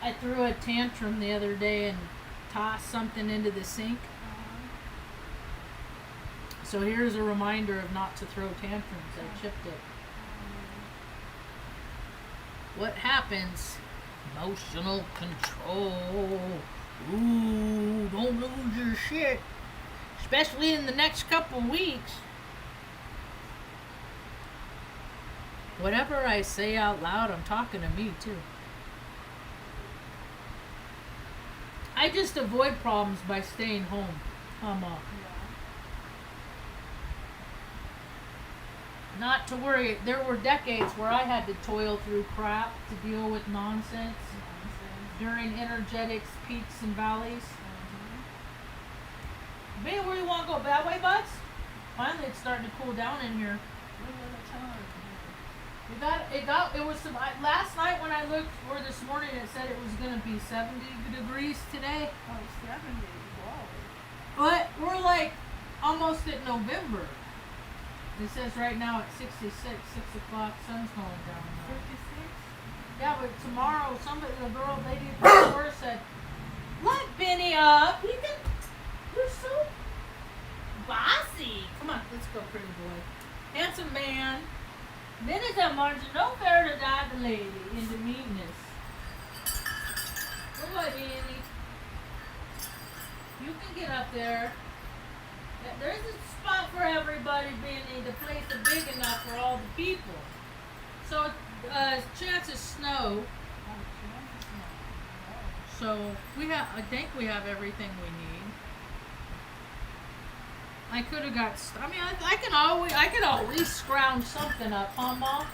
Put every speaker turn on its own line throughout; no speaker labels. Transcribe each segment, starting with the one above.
I threw a tantrum the other day and tossed something into the sink. So here's a reminder of not to throw tantrums. I chipped it. What happens? Emotional control. Ooh, don't lose your shit. Especially in the next couple weeks. Whatever I say out loud, I'm talking to me too. I just avoid problems by staying home. Not to worry. There were decades where I had to toil through crap to deal with nonsense during energetics, peaks and valleys. Man, where you want to go? Bad way, buds? Finally, it's starting to cool down in here. It was some, last night when I looked, or this morning, it said it was going to be 70 degrees today.
Oh, 70. Whoa.
But we're like almost at November. It says right now at 66, 6 o'clock, sun's going down.
56?
Yeah, but tomorrow, the lady at the store said, let Benny up. You're so bossy. Come on, let's go, pretty boy. Handsome man. Benny's a Marge, no fair to dive the lady into meanness. Go ahead, Benny. You can get up there. There's a spot for everybody, Benny. The place is big enough for all the people. So, chance of snow. So I think we have everything we need. I could have got. I mean, I could always scrounge something up, huh, Mom?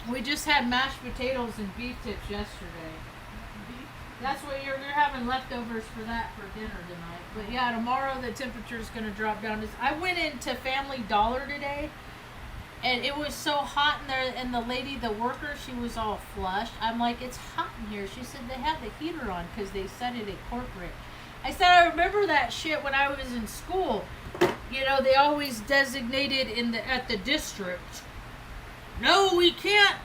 Yeah. We just had mashed potatoes and beef tips yesterday. That's what you're having leftovers for that for dinner tonight. But yeah, tomorrow the temperature is going to drop down. I went into Family Dollar today, and it was so hot in there. And the lady, the worker, she was all flushed. I'm like, it's hot in here. She said they had the heater on because they set it at corporate. I said, I remember that shit when I was in school. You know, they always designated at the district. No, we can't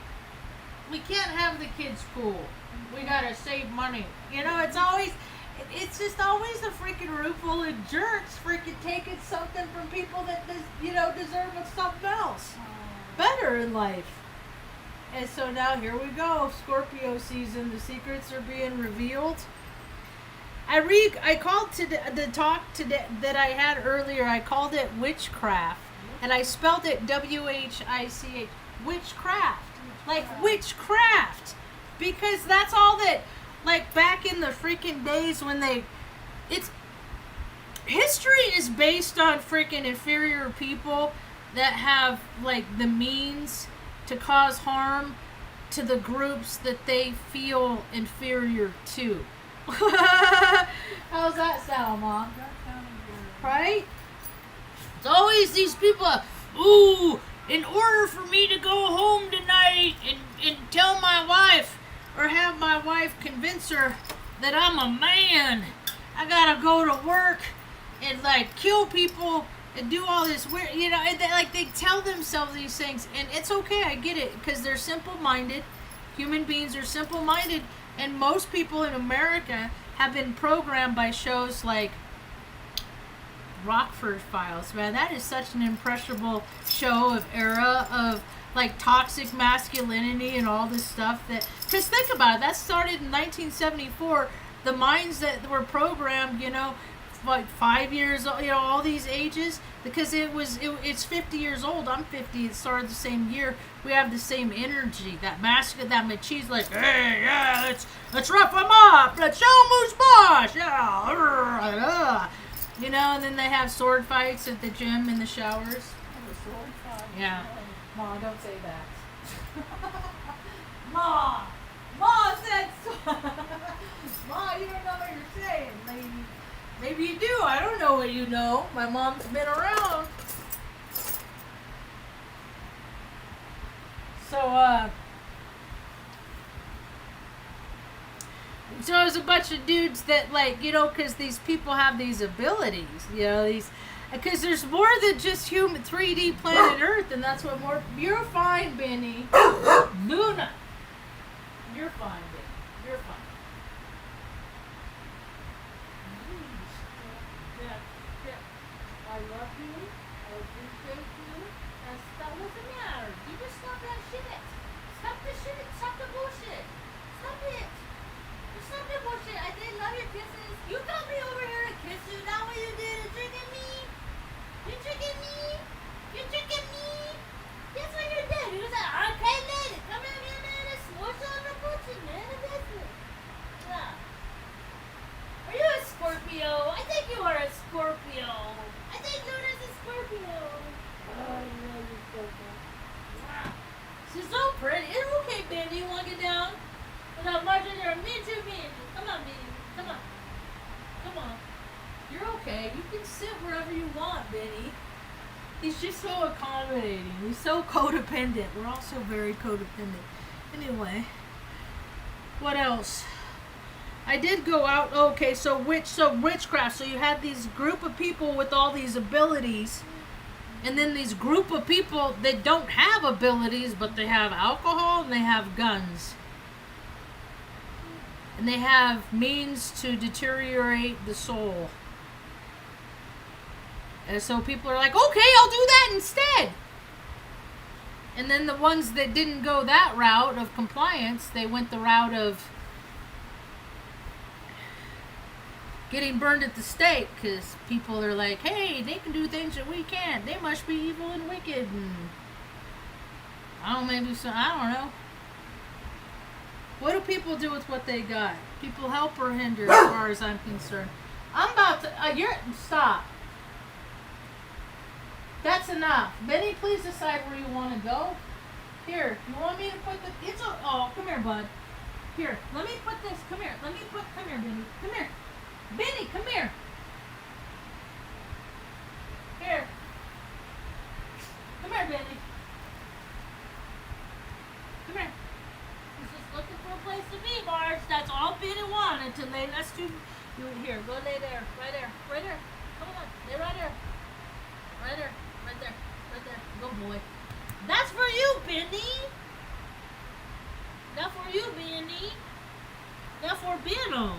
have the kids' pool. We gotta save money. You know, it's just always a freaking room full of jerks freaking taking something from people that, deserve something else. Better in life. And so now here we go. Scorpio season. The secrets are being revealed. I called the talk today that I had earlier. I called it witchcraft, and I spelled it WHICH. Witchcraft, like witchcraft, because that's all that. Like back in the freaking days when history is based on freaking inferior people that have like the means to cause harm to the groups that they feel inferior to. How's that sound, Mom?
That sounded good.
Right? It's always these people, ooh, in order for me to go home tonight and tell my wife or have my wife convince her that I'm a man, I gotta go to work and like kill people and do all this weird, they tell themselves these things, and it's okay, I get it, because they're simple-minded. Human beings are simple-minded. And most people in America have been programmed by shows like Rockford Files. Man, that is such an impressionable show of era of like toxic masculinity and all this stuff. Because think about it, that started in 1974. The minds that were programmed, like 5 years old, all these ages, because it's 50 years old. I'm 50. It started the same year. We have the same energy, that masculine, that machismo, like, hey, yeah, let's rough them up, let's show them who's boss, yeah, and then they have sword fights at the gym in the showers.
Oh, a sword fight.
Yeah.
Oh.
Ma, don't say that. Ma said so. Ma, you don't know what you're saying, lady. Maybe you do. I don't know what you know. My mom's been around. So it was a bunch of dudes that, because these people have these abilities, because there's more than just human 3D planet Earth, and that's what more. You're fine, Benny. Luna. You're You're fine, baby. You're fine. I love you. I appreciate you. And stop. What's the matter? You just stop that shit. Stop the shit. Stop the bullshit. Stop it. Just stop the bullshit. I did love your kisses. You got me over here to kiss you. Not what you did. You're tricking me. You're tricking me. You're tricking me. That's what you did. You was like, okay, lady. Come here, man. And smush on the button, man. That's it. Yeah. Are you a Scorpio? I think you are a Scorpio. I think Luna's a Scorpio. Oh, I love you so much. Wow. She's so pretty. It's okay, baby. You want to get down? Without Marge, you're a midget. Come on, baby. Come on. Come on. You're okay. You can sit wherever you want, Benny. He's just so accommodating. He's so codependent. We're all so very codependent. Anyway, what else? I did go out. Okay, so witchcraft. So you had these group of people with all these abilities, and then these group of people that don't have abilities, but they have alcohol and they have guns, and they have means to deteriorate the soul. And so people are like, okay, I'll do that instead. And then the ones that didn't go that route of compliance, they went the route of getting burned at the stake, because people are like, hey, they can do things that we can't. They must be evil and wicked. And I don't know, maybe so. I don't know. What do people do with what they got? People help or hinder, as far as I'm concerned. I'm about to. Stop. That's enough. Benny, please decide where you want to go. Here, you want me to put the? Oh, come here, bud. Here, let me put this. Come here. Come here, Benny. Come here. Benny, come here. Here. Come here, Benny. Come here. He's just looking for a place to be, Marge. That's all Benny wanted to lay. Let's do. You here? Go lay there. Right there. Right there. Come on. Lay right there. Right there. Right there. Right there. Good boy. That's for you, Benny. That's for you, Benny. That's for Benno.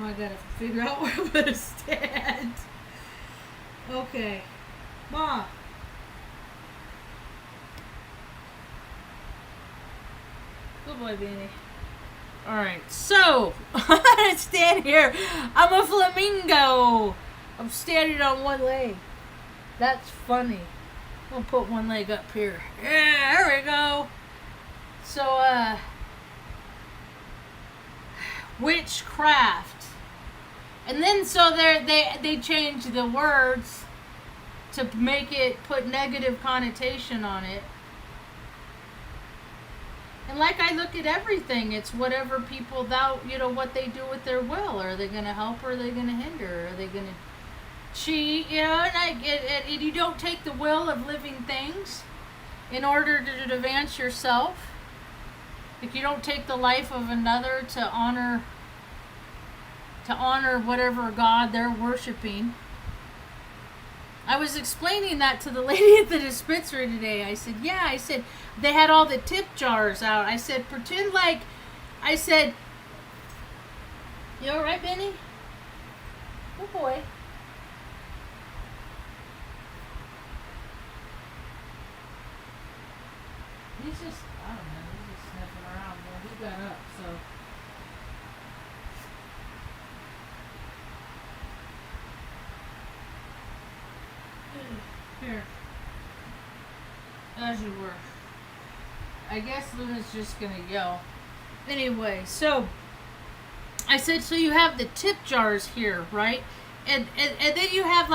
Oh, I gotta figure out where I'm gonna stand. Okay. Mom. Good boy, Benny. Alright, so I'm gonna stand here. I'm a flamingo. I'm standing on one leg. That's funny. I'm gonna put one leg up here. Yeah, there we go. So, witchcraft. And then so they changed the words to make it put negative connotation on it. And like I look at everything, it's whatever people what they do with their will. Are they going to help or are they going to hinder? Are they going to cheat? And you don't take the will of living things in order to advance yourself. Like you don't take the life of another to honor whatever God they're worshiping. I was explaining that to the lady at the dispensary today. I said, they had all the tip jars out. I said, pretend like, you all right, Benny? Good boy. He's just, I don't know, he's just sniffing around. Well, he got up, so. Here. As you were. I guess Luna's just gonna yell. Anyway, so I said, so you have the tip jars here, right? And then you have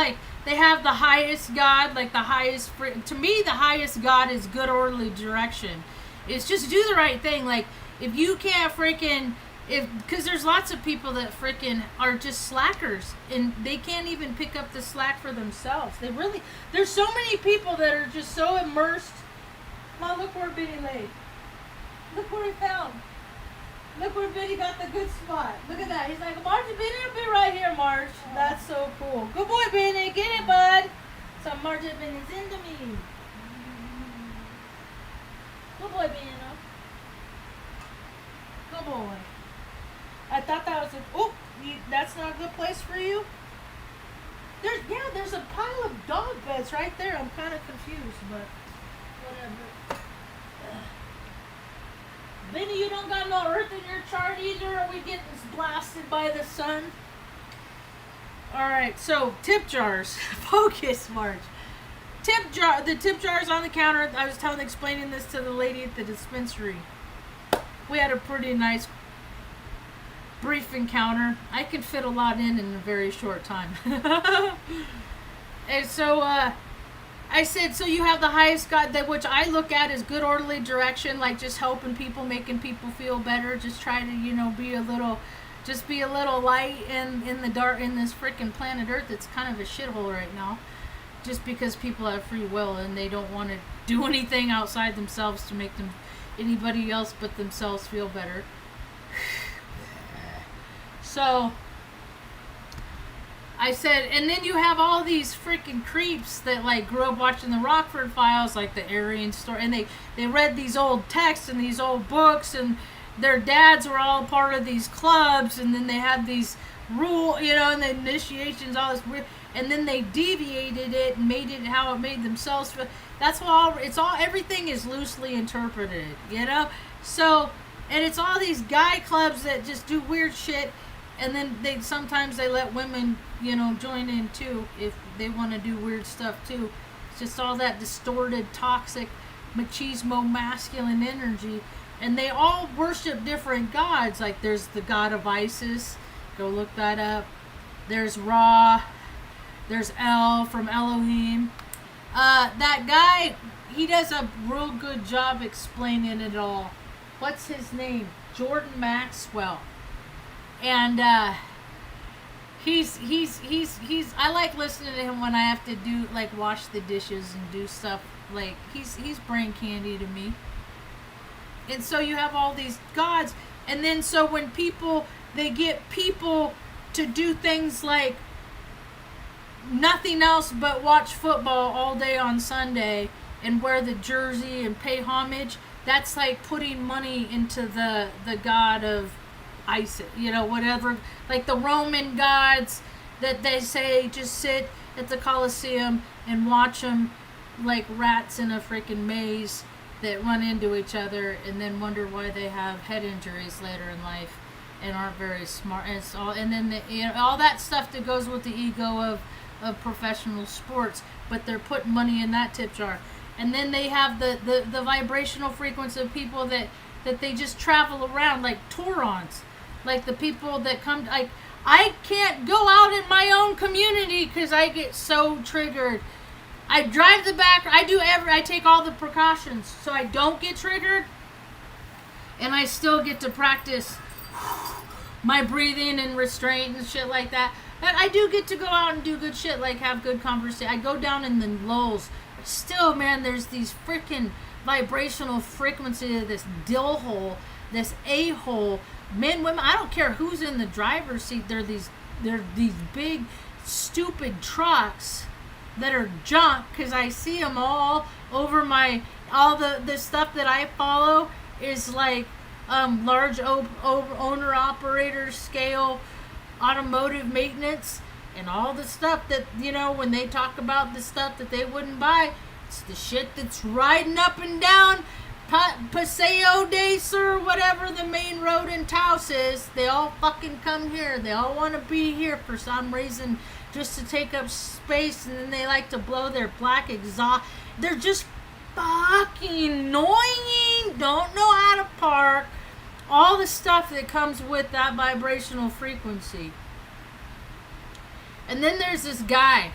they have the highest God, like the highest, to me the highest God is good orderly direction. It's just do the right thing. Like if you can't because there's lots of people that freaking are just slackers and they can't even pick up the slack for themselves. There's so many people that are just so immersed. Mom, look where Benny laid. Look where he found. Look where Benny got the good spot. Look at that. He's like, Marge, Benny will be right here, Marge. That's so cool. Good boy, Benny. Get it, bud. So Marge, Benny's into me. Good boy, Benny. snowballing. I thought that was that's not a good place for you? There's a pile of dog beds right there. I'm kind of confused, but whatever. Benny, you don't got no earth in your chart either? Are we getting blasted by the sun? Alright, so tip jars. Focus, Marge. The tip jars on the counter. I was explaining this to the lady at the dispensary. We had a pretty nice brief encounter. I can fit a lot in a very short time. And so I said, so you have the highest God, that which I look at as good orderly direction, like just helping people, making people feel better, just try to, be a little light in the dark, in this freaking planet Earth. It's kind of a shithole right now, just because people have free will and they don't want to do anything outside themselves to make anybody else but themselves feel better. So I said, and then you have all these freaking creeps that like grew up watching the Rockford Files, like the Aryan story, and they read these old texts and these old books, and their dads were all part of these clubs, and then they had these and the initiations, all this weird, and then they deviated it and made it how it made themselves feel. That's everything is loosely interpreted, So, and it's all these guy clubs that just do weird shit. And then sometimes they let women, join in too if they want to do weird stuff too. It's just all that distorted, toxic, machismo, masculine energy. And they all worship different gods. Like there's the god of Isis. Go look that up. There's Ra. There's El from Elohim. That guy, he does a real good job explaining it all. What's his name? Jordan Maxwell. And he's I like listening to him when I have to do like wash the dishes and do stuff. Like he's brain candy to me. And so you have all these gods, and then so when they get people to do things like nothing else but watch football all day on Sunday and wear the jersey and pay homage, that's like putting money into the god of Isis, whatever, like the Roman gods that they say just sit at the Colosseum and watch them like rats in a freaking maze that run into each other and then wonder why they have head injuries later in life and aren't very smart. And it's all, and then all that stuff that goes with the ego of professional sports, but they're putting money in that tip jar. And then they have the vibrational frequency of people that they just travel around like Taurons. Like the people that come, like, I can't go out in my own community because I get so triggered. I drive the back, I take all the precautions so I don't get triggered. And I still get to practice my breathing and restraint and shit like that. But I do get to go out and do good shit, like have good conversation. I go down in the lulls. But still, man, there's these freaking vibrational frequency of this dill hole, this a-hole. Men, women, I don't care who's in the driver's seat. They're these big, stupid trucks that are junk, because I see them all over all the stuff that I follow is like large owner-operator scale automotive maintenance, and all the stuff that, when they talk about the stuff that they wouldn't buy, it's the shit that's riding up and down Paseo de Sur, whatever the main road in Taos is. They all fucking come here. They all want to be here for some reason, just to take up space, and then they like to blow their black exhaust. They're just fucking annoying. Don't know how to park. All the stuff that comes with that vibrational frequency. And then there's this guy.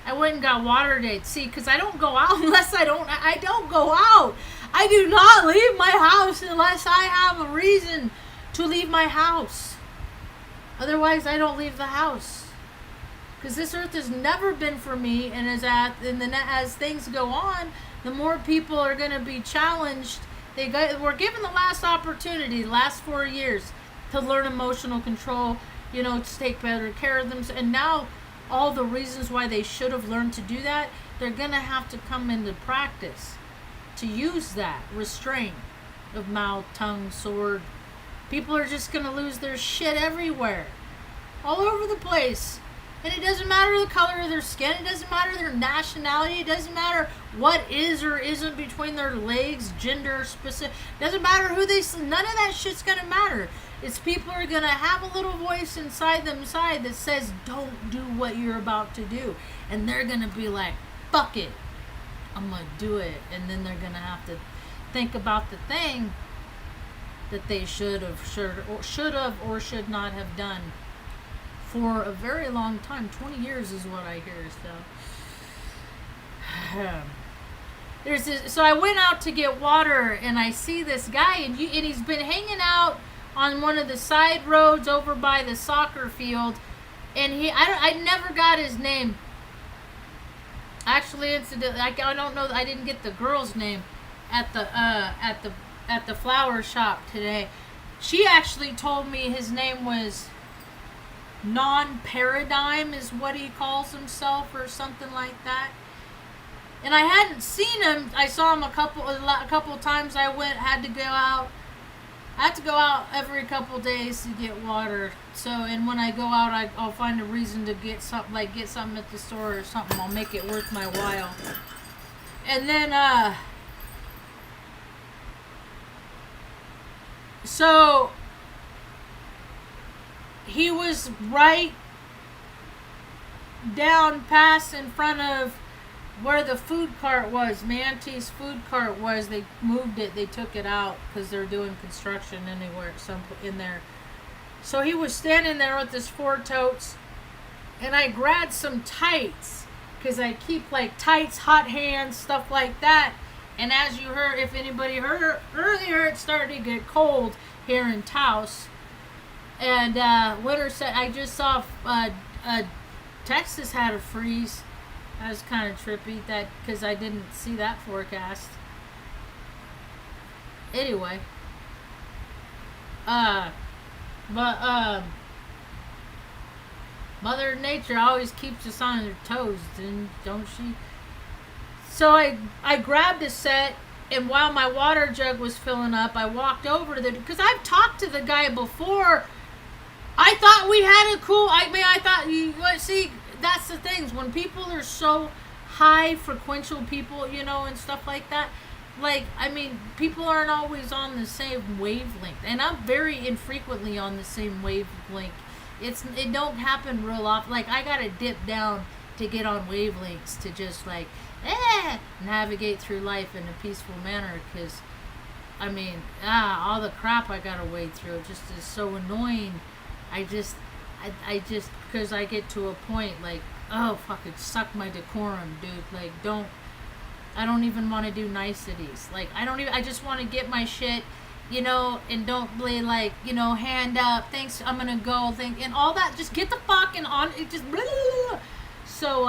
I went and got water today. See, because I don't go out unless I don't go out. I do not leave my house unless I have a reason to leave my house. Otherwise, I don't leave the house. Because this earth has never been for me, and as things go on, the more people are going to be challenged. We're given the last opportunity, the last 4 years, to learn emotional control, to take better care of themselves. And now, all the reasons why they should have learned to do that, they're going to have to come into practice to use that restraint of mouth, tongue, sword, People are just going to lose their shit everywhere. All over the place. And it doesn't matter the color of their skin. It doesn't matter their nationality. It doesn't matter what is or isn't between their legs, gender specific. It doesn't matter who they... None of that shit's going to matter. It's people are going to have a little voice inside themselves that says, don't do what you're about to do. And they're going to be like, fuck it. I'm going to do it. And then they're going to have to think about the thing that they should have or should not have done for a very long time. 20 years is what I hear. So so I went out to get water, and I see this guy, and he's been hanging out on one of the side roads over by the soccer field, and I never got his name. Actually, incidentally, I don't know. I didn't get the girl's name at the flower shop today. She actually told me his name was Non-Paradigm is what he calls himself, or something like that. And I hadn't seen him. I saw him a couple of times. I had to go out every couple days to get water. So, and when I go out, I'll find a reason to get something at the store or something. I'll make it worth my while. And then, so he was right down past in front of where the food cart was. My auntie's food cart was. They moved it. They took it out because they're doing construction anywhere in there. So he was standing there with his 4 totes, and I grabbed some tights because I keep like tights, hot hands, stuff like that. And as you heard, if anybody heard earlier, it's starting to get cold here in Taos. And winter set, I just saw Texas had a freeze. That was kind of trippy, that because I didn't see that forecast. Anyway, but Mother Nature always keeps us on our toes, don't she? So I grabbed a set, and while my water jug was filling up, I walked over to because I've talked to the guy before. I thought we had a cool. See, that's the things when people are so high frequential people, and stuff like that. Like, people aren't always on the same wavelength, and I'm very infrequently on the same wavelength. It don't happen real often. Like, I gotta dip down to get on wavelengths to just navigate through life in a peaceful manner. Because, all the crap I gotta wade through just is so annoying. I just, because I get to a point like, oh, fucking suck my decorum, dude. Like, I don't even want to do niceties. Like, I just want to get my shit, and don't be like, hand up, thanks, I'm gonna go, and all that. Just get the fucking on, it just, blah, blah, blah. So,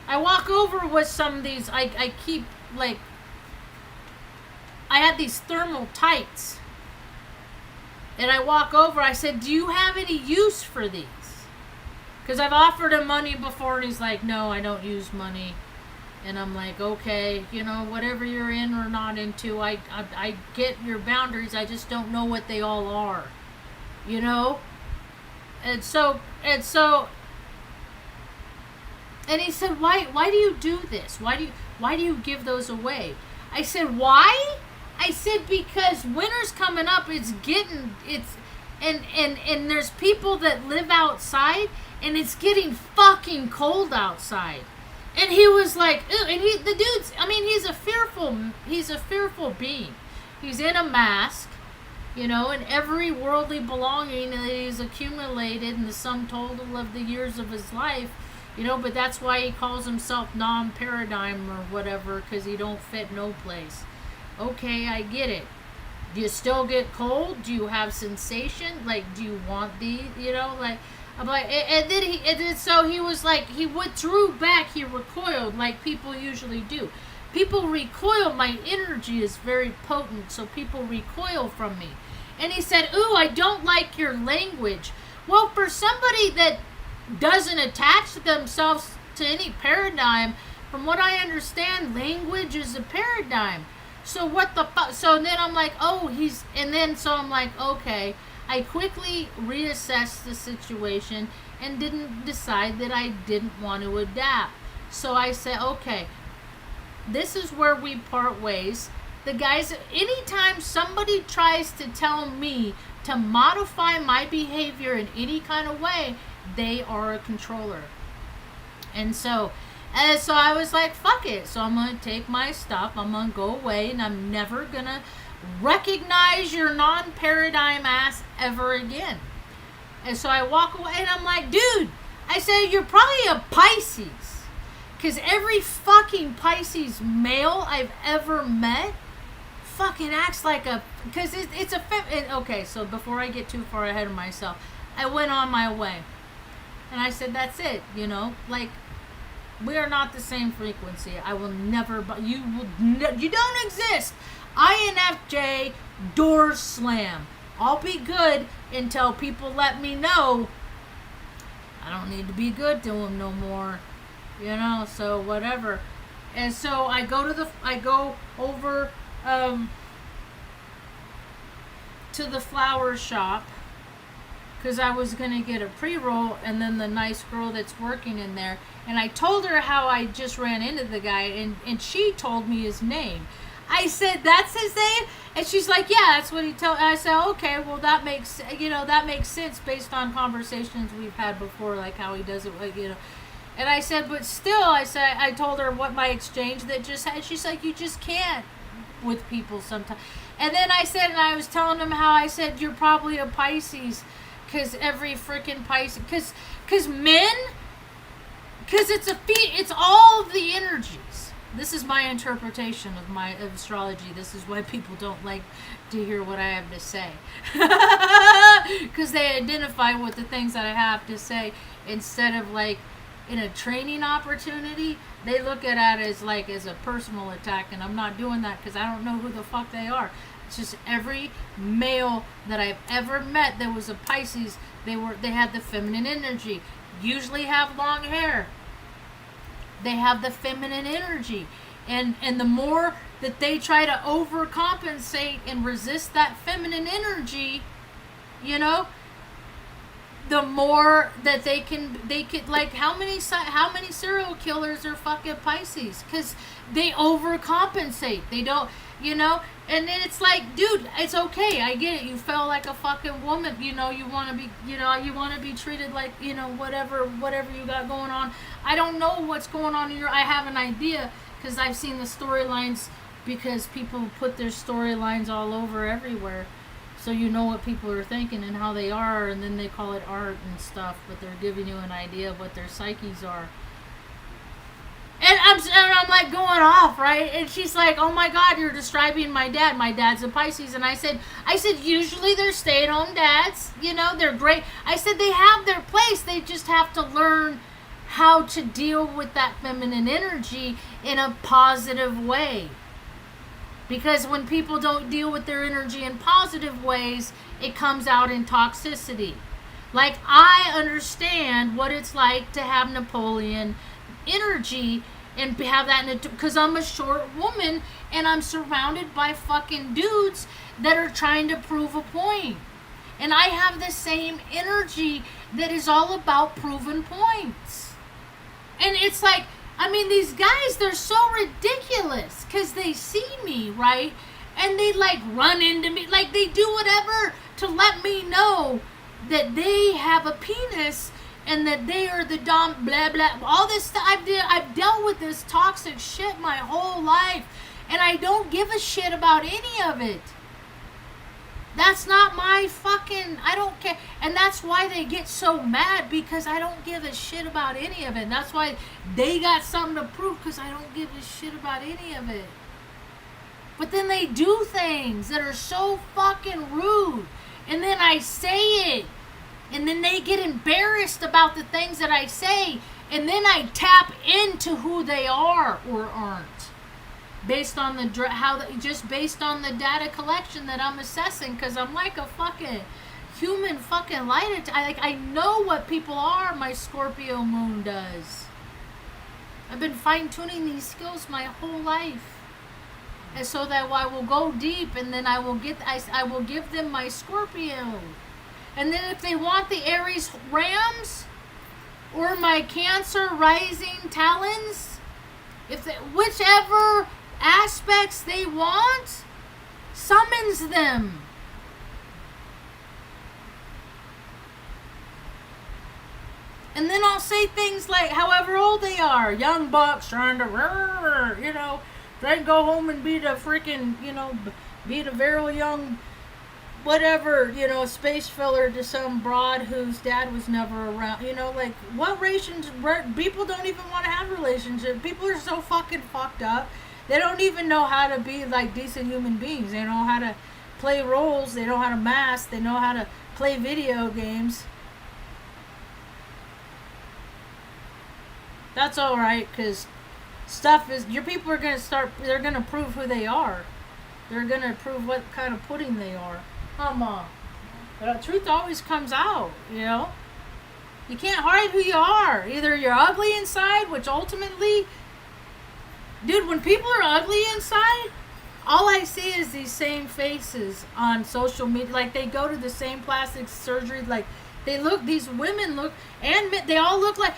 I walk over with some of these, I keep, like, I had these thermal tights. And I walk over, I said, do you have any use for these? Because I've offered him money before, and he's like, no, I don't use money. And I'm like, okay, whatever you're in or not into, I get your boundaries, I just don't know what they all are. And so, and he said, why do you do this? Why do you give those away? I said, why? I said, because winter's coming up, and there's people that live outside, and it's getting fucking cold outside. And he was like, ew, and the dude's, he's a fearful being. He's in a mask, and every worldly belonging that he's accumulated in the sum total of the years of his life, but that's why he calls himself non-paradigm or whatever, because he don't fit no place. Okay, I get it. Do you still get cold? Do you have sensation? Like, do you want these? I'm like, and then so he was like, he withdrew back, he recoiled like people usually do. People recoil, my energy is very potent, so people recoil from me. And he said, ooh, I don't like your language. Well, for somebody that doesn't attach themselves to any paradigm, from what I understand, language is a paradigm. So what the fuck? So then I'm like, oh, so I'm like, okay. I quickly reassessed the situation and didn't decide that I didn't want to adapt. So I said, okay, this is where we part ways. The guys, anytime somebody tries to tell me to modify my behavior in any kind of way, they are a controller. And so I was like, fuck it. So I'm going to take my stuff. I'm going to go away, and I'm never going to recognize your non-paradigm ass ever again. And so I walk away, and I'm like, dude, I said, you're probably a Pisces. Because every fucking Pisces male I've ever met fucking acts like a... Because it's a... Okay, so before I get too far ahead of myself, I went on my way. And I said, that's it, you know? Like, we are not the same frequency. I will never... You don't exist. INFJ, door slam. I'll be good until people let me know I don't need to be good to them no more. You know, so whatever. And so I go over to the flower shop because I was going to get a pre-roll, and then the nice girl that's working in there, and I told her how I just ran into the guy, and she told me his name. I said, that's his name? And she's like, yeah, that's what he told. I said, okay, well, that makes sense based on conversations we've had before, like how he does it, like, you know. And I said, but still, I told her what my exchange that just had. She's like, you just can't with people sometimes. And then I was telling him how I said, you're probably a Pisces, because every freaking Pisces, because men, because it's all of the energies. This is my interpretation of astrology. This is why people don't like to hear what I have to say. Because they identify with the things that I have to say instead of like in a training opportunity. They look at it as a personal attack, and I'm not doing that because I don't know who the fuck they are. It's just every male that I've ever met that was a Pisces, they had the feminine energy. Usually have long hair. They have the feminine energy, and the more that they try to overcompensate and resist that feminine energy, you know, the more that they can like how many serial killers are fucking Pisces, because they overcompensate. They don't, you know. And then it's like, dude, it's okay. I get it. You felt like a fucking woman. You know, you want to be treated like, you know, whatever you got going on. I don't know what's going on in I have an idea because I've seen the storylines, because people put their storylines all over everywhere. So you know what people are thinking and how they are, and then they call it art and stuff, but they're giving you an idea of what their psyches are. And I'm like going off, right? And she's like, oh my God, you're describing my dad. My dad's a Pisces. And I said, usually they're stay-at-home dads. You know, they're great. I said, they have their place. They just have to learn how to deal with that feminine energy in a positive way. Because when people don't deal with their energy in positive ways, it comes out in toxicity. Like, I understand what it's like to have Napoleon energy and have that because I'm a short woman and I'm surrounded by fucking dudes that are trying to prove a point. And I have the same energy that is all about proving points. And it's like, I mean, these guys, they're so ridiculous because they see me, right? And they like run into me, like they do whatever to let me know that they have a penis and that they are the dom, blah, blah, all this stuff. I've dealt with this toxic shit my whole life, and I don't give a shit about any of it. That's not my fucking, I don't care. And that's why they get so mad, because I don't give a shit about any of it. And that's why they got something to prove, because I don't give a shit about any of it. But then they do things that are so fucking rude. And then I say it. And then they get embarrassed about the things that I say. And then I tap into who they are or aren't. Based on based on the data collection that I'm assessing, because I'm like a fucking human fucking light. I know what people are. My Scorpio moon does. I've been fine tuning these skills my whole life. and so that I will go deep, and then I will give them my Scorpio. And then if they want the Aries Rams or my Cancer Rising Talons, whichever aspects they want, summons them. And then I'll say things like, however old they are, young bucks trying to, try to go home and be the freaking, be the very young, whatever, space filler to some broad whose dad was never around. What people don't even want to have relationships. People are so fucking fucked up. They don't even know how to be like decent human beings. They know how to play roles. They know how to mask. They know how to play video games. That's alright, because your people are going to they're going to prove who they are. They're going to prove what kind of pudding they are. Come on. The truth always comes out, You can't hide who you are. Either you're ugly inside, which ultimately, dude, when people are ugly inside, all I see is these same faces on social media. Like, they go to the same plastic surgery. Like, these women look, and they all look like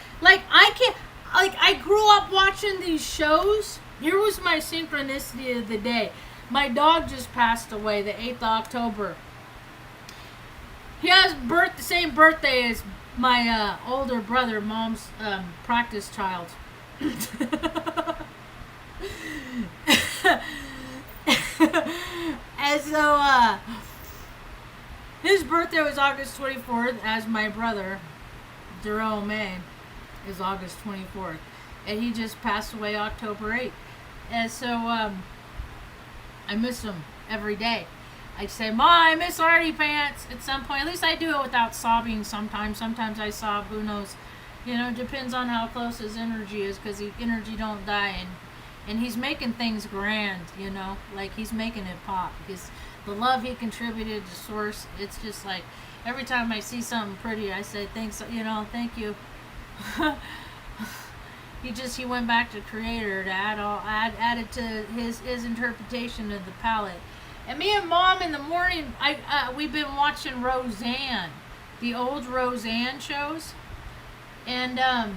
I grew up watching these shows. Here was my synchronicity of the day. My dog just passed away the 8th of October. He has the same birthday as my older brother, mom's practice child. And so his birthday was August 24th, as my brother, Jerome May, is August 24th. And he just passed away October 8th. And so I miss him every day. I say, Ma, I miss Artie Pants at some point. At least I do it without sobbing sometimes. Sometimes I sob, who knows. It depends on how close his energy is, because energy don't die. And he's making things grand, like he's making it pop. Because the love he contributed to Source, it's just like, every time I see something pretty, I say, thank you. He went back to Creator to add it to his interpretation of the palette. And me and Mom in the morning, we've been watching Roseanne, the old Roseanne shows, and I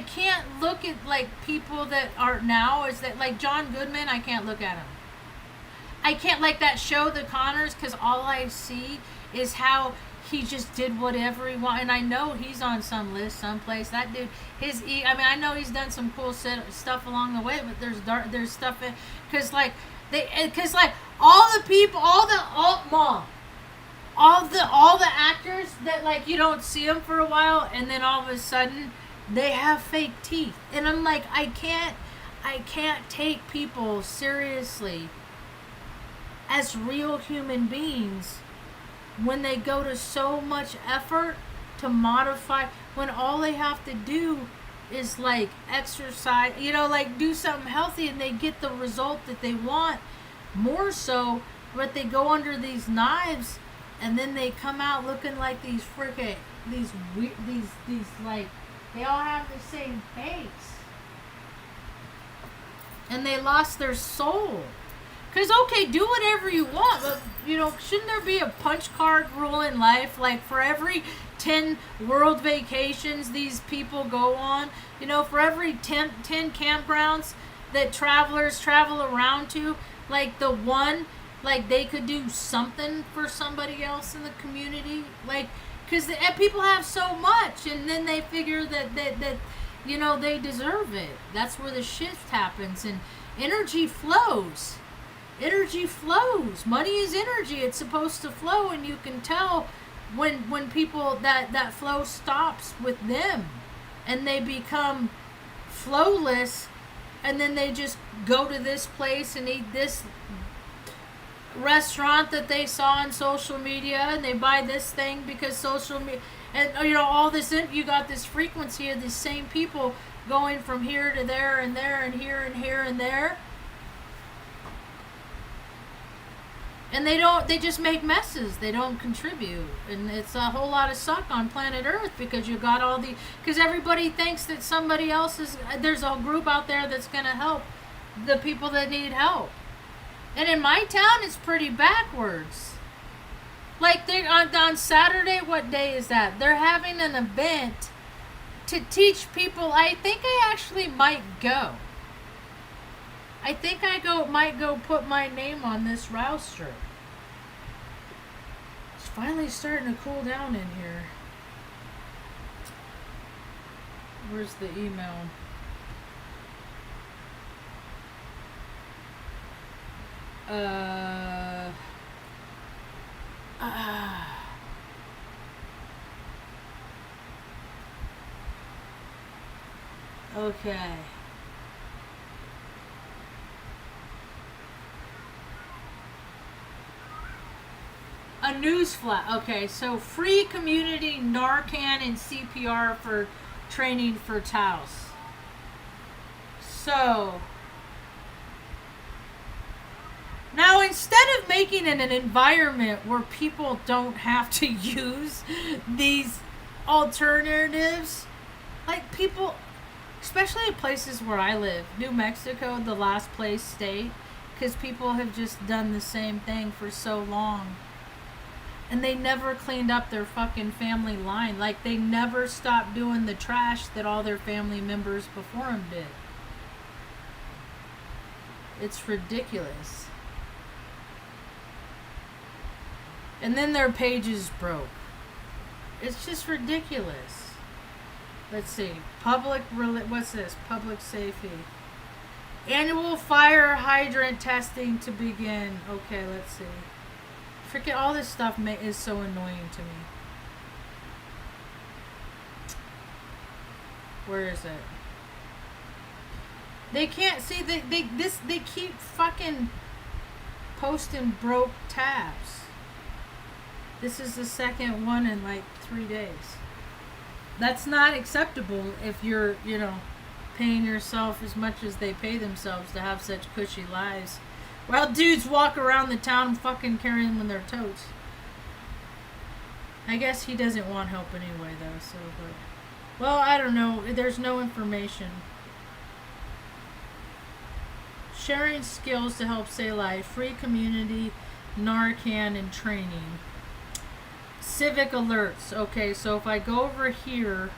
can't look at people that are now. Is that like John Goodman? I can't look at him. I can't like that show, The Connors, because all I see is how he just did whatever he wanted. And I know he's on some list someplace. That dude, I know he's done some cool stuff along the way, but there's stuff in, because all the people, all the actors that you don't see them for a while, and then all of a sudden they have fake teeth, and I'm like, I can't take people seriously as real human beings when they go to so much effort to modify, when all they have to do is exercise, do something healthy, and they get the result that they want more so, but they go under these knives, and then they come out looking like these they all have the same face, and they lost their soul. Because, okay, do whatever you want, but, shouldn't there be a punch card rule in life? Like, for every 10 world vacations these people go on, for every 10 campgrounds that travelers travel around to, the one, they could do something for somebody else in the community. Because people have so much, and then they figure that they deserve it. That's where the shift happens, and energy flows. Energy flows. Money is energy. It's supposed to flow, and you can tell when people that flow stops with them, and they become flowless, and then they just go to this place and eat this restaurant that they saw on social media, and they buy this thing because social media, and all this, you got this frequency of these same people going from here to there and there and here and here and there. And they just make messes. They don't contribute. And it's a whole lot of suck on planet Earth, because you got because everybody thinks that somebody else there's a group out there that's going to help the people that need help. And in my town, it's pretty backwards. Like, they on Saturday, what day is that? They're having an event to teach people. I think I actually might go. I think might go put my name on this roster. It's finally starting to cool down in here. Where's the email? Okay. A news flash. Okay, so free community Narcan and CPR for training for Taos. So now, instead of making it an environment where people don't have to use these alternatives, like people, especially in places where I live, New Mexico, the last place state, because people have just done the same thing for so long. And they never cleaned up their fucking family line. Like, they never stopped doing the trash that all their family members before them did. It's ridiculous. And then their pages broke. It's just ridiculous. Let's see. What's this? Public safety. Annual fire hydrant testing to begin. Okay, let's see. Freaking all this stuff is so annoying to me. Where is it? They can't see they keep fucking posting broke tabs. This is the second one in like 3 days. That's not acceptable if you're, paying yourself as much as they pay themselves to have such cushy lives. While dudes walk around the town fucking carrying them in their totes. I guess he doesn't want help anyway, though, so, but... Well, I don't know. There's no information. Sharing skills to help save life. Free community, Narcan, and training. Civic alerts. Okay, so if I go over here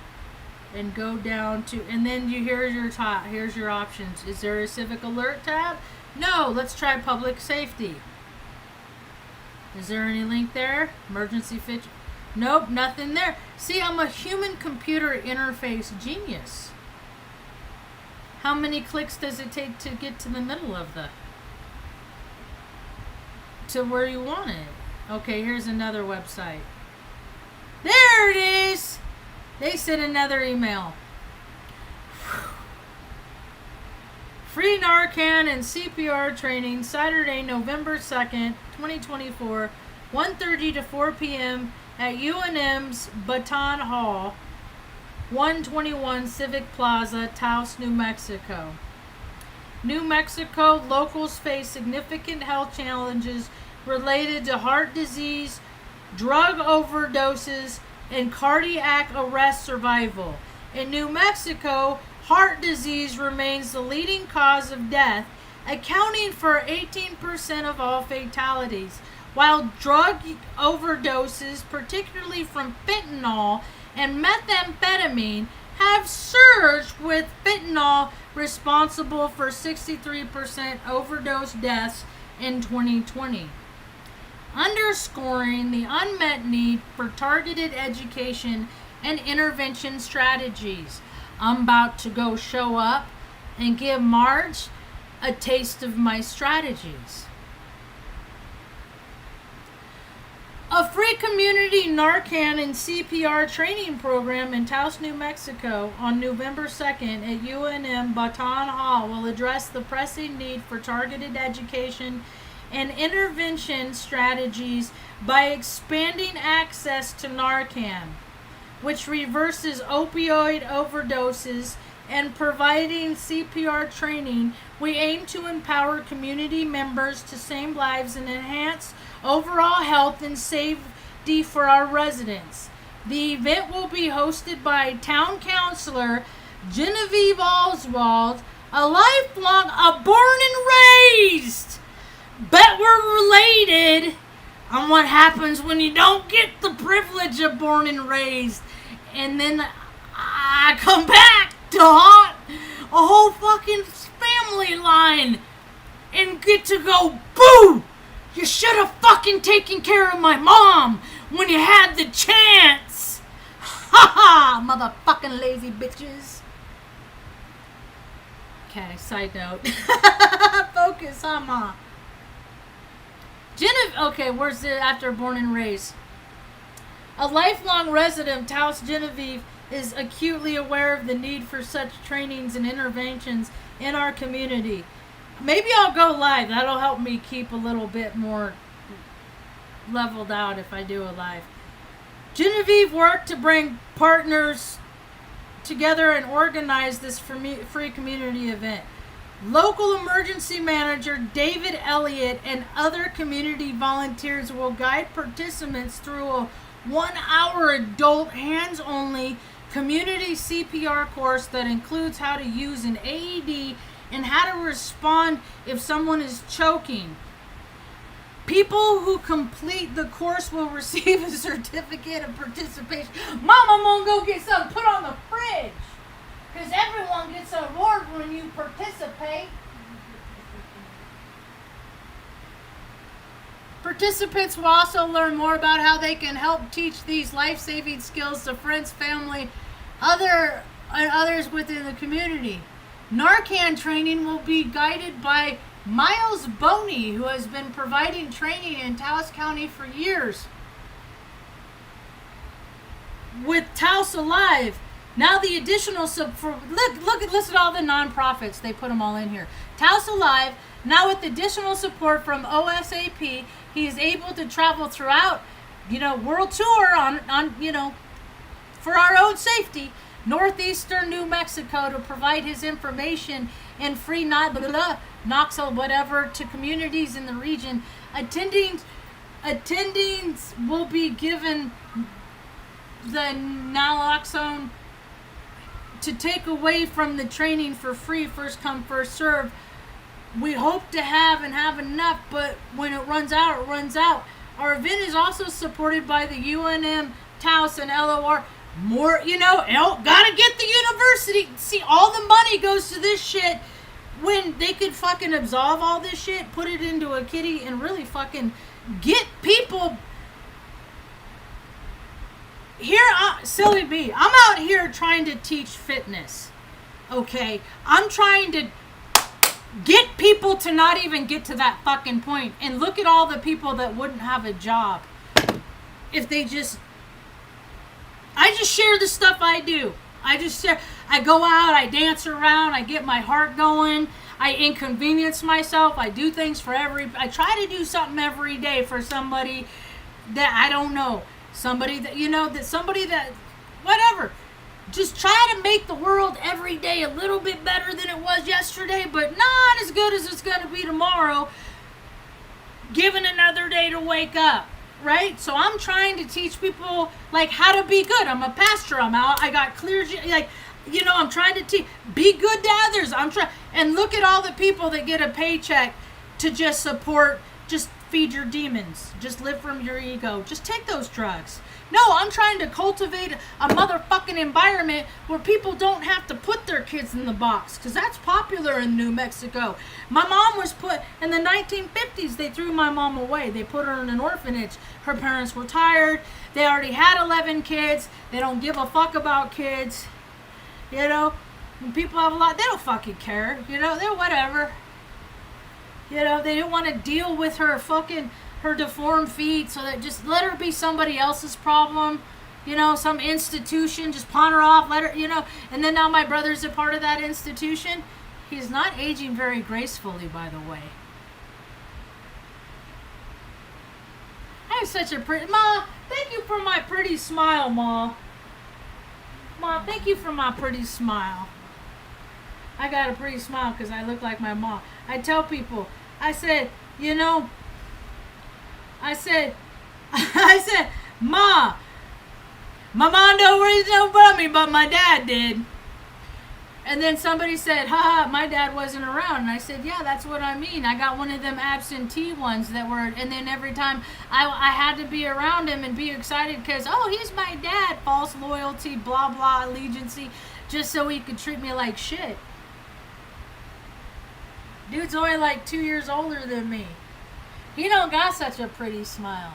and go down to... And then here's your options. Is there a civic alert tab? No, let's try public safety. Is there any link there? Emergency fitch? Nope, nothing there. See, I'm a human-computer interface genius. How many clicks does it take to get to the middle of to where you want it? Okay, here's another website. There it is! They sent another email. Free Narcan and CPR training, Saturday, November 2nd, 2024, 1:30 to 4 p.m. at UNM's Baton Hall, 121 Civic Plaza, Taos, New Mexico. New Mexico locals face significant health challenges related to heart disease, drug overdoses, and cardiac arrest survival. In New Mexico, heart disease remains the leading cause of death, accounting for 18% of all fatalities, while drug overdoses, particularly from fentanyl and methamphetamine, have surged, with fentanyl responsible for 63% overdose deaths in 2020. Underscoring the unmet need for targeted education and intervention strategies. I'm about to go show up and give Marge a taste of my strategies. A free community Narcan and CPR training program in Taos, New Mexico on November 2nd at UNM Baton Hall will address the pressing need for targeted education and intervention strategies by expanding access to Narcan, which reverses opioid overdoses, and providing CPR training. We aim to empower community members to save lives and enhance overall health and safety for our residents. The event will be hosted by Town Councilor Genevieve Oswald, a born and raised Bet we're related on what happens when you don't get the privilege of born and raised. And then I come back to haunt a whole fucking family line and get to go, boo! You should have fucking taken care of my mom when you had the chance. Ha ha, motherfucking lazy bitches. Okay, side note. Focus, huh, Ma? Okay, where's the after born and raised? A lifelong resident of Taos, Genevieve is acutely aware of the need for such trainings and interventions in our community. Maybe I'll go live. That'll help me keep a little bit more leveled out if I do a live. Genevieve worked to bring partners together and organize this free community event. Local emergency manager David Elliott and other community volunteers will guide participants through a 1-hour adult hands-only community CPR course that includes how to use an AED and how to respond if someone is choking. People who complete the course will receive a certificate of participation. Mom, I'm gonna go get something put on the fridge. Because everyone gets an award when you participate. Participants will also learn more about how they can help teach these life-saving skills to friends, family, others within the community. Narcan training will be guided by Miles Boney, who has been providing training in Taos County for years. With Taos Alive, now the additional listen to all the nonprofits. They put them all in here. Taos Alive, now with additional support from OSAP, he is able to travel throughout, world tour on for our own safety, northeastern New Mexico to provide his information and free Knoxville, whatever, to communities in the region. Attendings will be given the naloxone to take away from the training for free, first come, first serve. We hope to have enough, but when it runs out, it runs out. Our event is also supported by the UNM, Taos, and LOR. More, gotta get the university. See, all the money goes to this shit when they could fucking absolve all this shit, put it into a kitty, and really fucking get people. Silly me, I'm out here trying to teach fitness, okay? I'm trying to get people to not even get to that fucking point. And look at all the people that wouldn't have a job if they I just share the stuff I do. I go out, I dance around, I get my heart going, I inconvenience myself, I do things I try to do something every day for somebody that I don't know. Somebody that, whatever. Just try to make the world every day a little bit better than it was yesterday, but not as good as it's going to be tomorrow. Given another day to wake up, right? So I'm trying to teach people, how to be good. I'm a pastor. I got clear, I'm trying to teach, be good to others. And look at all the people that get a paycheck to just support, just feed your demons. Just live from your ego. Just take those drugs. No, I'm trying to cultivate a motherfucking environment where people don't have to put their kids in the box, because that's popular in New Mexico. My mom was put, in the 1950s, they threw my mom away. They put her in an orphanage. Her parents were tired. They already had 11 kids. They don't give a fuck about kids. When people have a lot, they don't fucking care. They're whatever. They didn't want to deal with her deformed feet, so that just let her be somebody else's problem. Some institution, just pawn her off, let her, and then now my brother's a part of that institution. He's not aging very gracefully, by the way. I have such a pretty, Ma, thank you for my pretty smile, Ma. Ma, thank you for my pretty smile. I got a pretty smile because I look like my mom. I tell people, I said, Ma, my mom don't raise no about me, but my dad did. And then somebody said, haha, my dad wasn't around. And I said, yeah, that's what I mean. I got one of them absentee ones that were, and then every time I had to be around him and be excited because, oh, he's my dad. False loyalty, blah, blah, allegiancy, just so he could treat me like shit. Dude's only like 2 years older than me. He don't got such a pretty smile.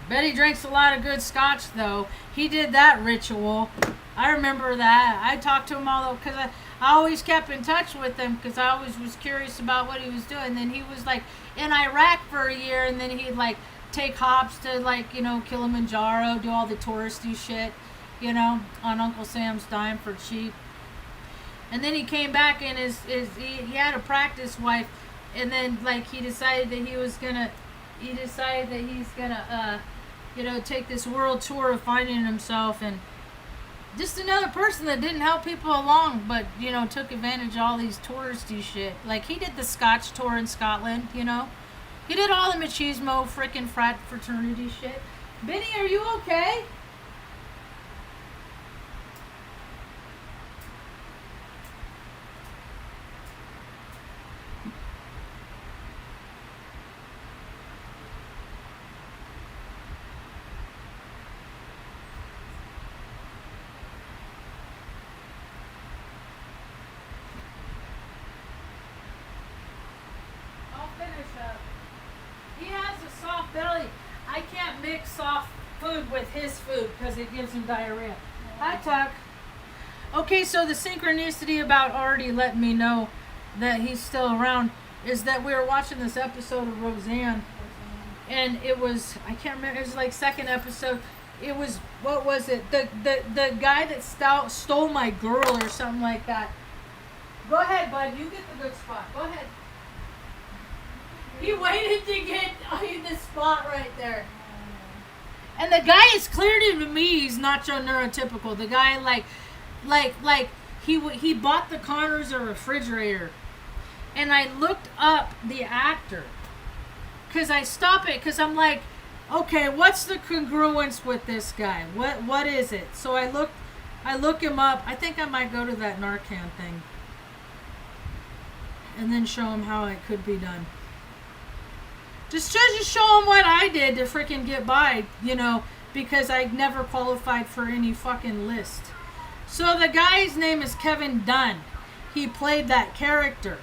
Bet he drinks a lot of good scotch, though. He did that ritual. I remember that. I talked to him all because I always kept in touch with him because I always was curious about what he was doing. Then he was like in Iraq for a year, and then he'd like take hops to like, you know, Kilimanjaro, do all the touristy shit, you know, on Uncle Sam's dime for cheap. And then he came back and he had a practice wife, and then like he decided that he's gonna you know, take this world tour of finding himself, and just another person that didn't help people along, but, you know, took advantage of all these touristy shit. Like, he did the Scotch tour in Scotland, you know. He did all the machismo frickin' fraternity shit. Benny, are you okay? He has a soft belly. I can't mix soft food with his food because it gives him diarrhea. Hi, Tuck. Okay, so the synchronicity about Artie letting me know that he's still around is that we were watching this episode of Roseanne, and it was, I can't remember, it was like second episode. It was, what was it? The guy that stole my girl or something like that. Go ahead, bud. You get the good spot. Go ahead. He waited to get the spot right there. And the guy is clear to me he's not so neurotypical. The guy he bought the Connors a refrigerator. And I looked up the actor. Cause I stop it because I'm like, okay, what's the congruence with this guy? What is it? So I look him up. I think I might go to that Narcan thing. And then show him how it could be done. Just show him what I did to freaking get by, you know, because I never qualified for any fucking list. So the guy's name is Kevin Dunn. He played that character.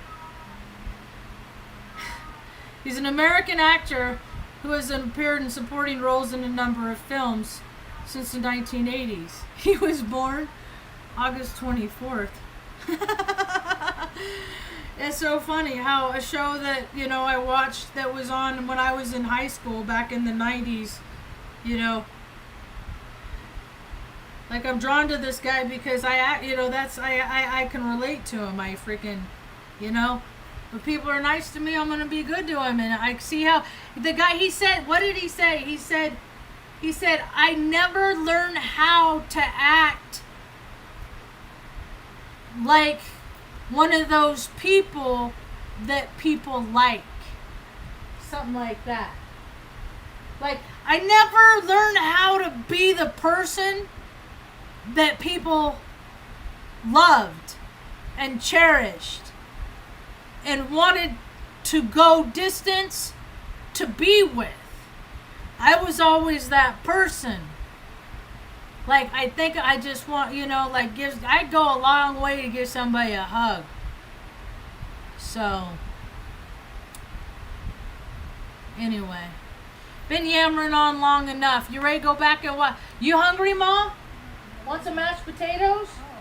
He's an American actor who has appeared in supporting roles in a number of films since the 1980s. He was born August 24th. It's so funny how a show that, you know, I watched that was on when I was in high school back in the 90s, you know, like I'm drawn to this guy because I can relate to him. I freaking, you know, if people are nice to me, I'm going to be good to him. And I see how the guy, he said, what did he say? He said, I never learned how to act like one of those people that people like. Something like that. Like, I never learned how to be the person that people loved and cherished and wanted to go distance to be with. I was always that person. Like, I think I just want, you know, like, I'd go a long way to give somebody a hug. So, anyway. Been yammering on long enough. You ready to go back and what? You hungry, Ma? Want some mashed potatoes?
Oh,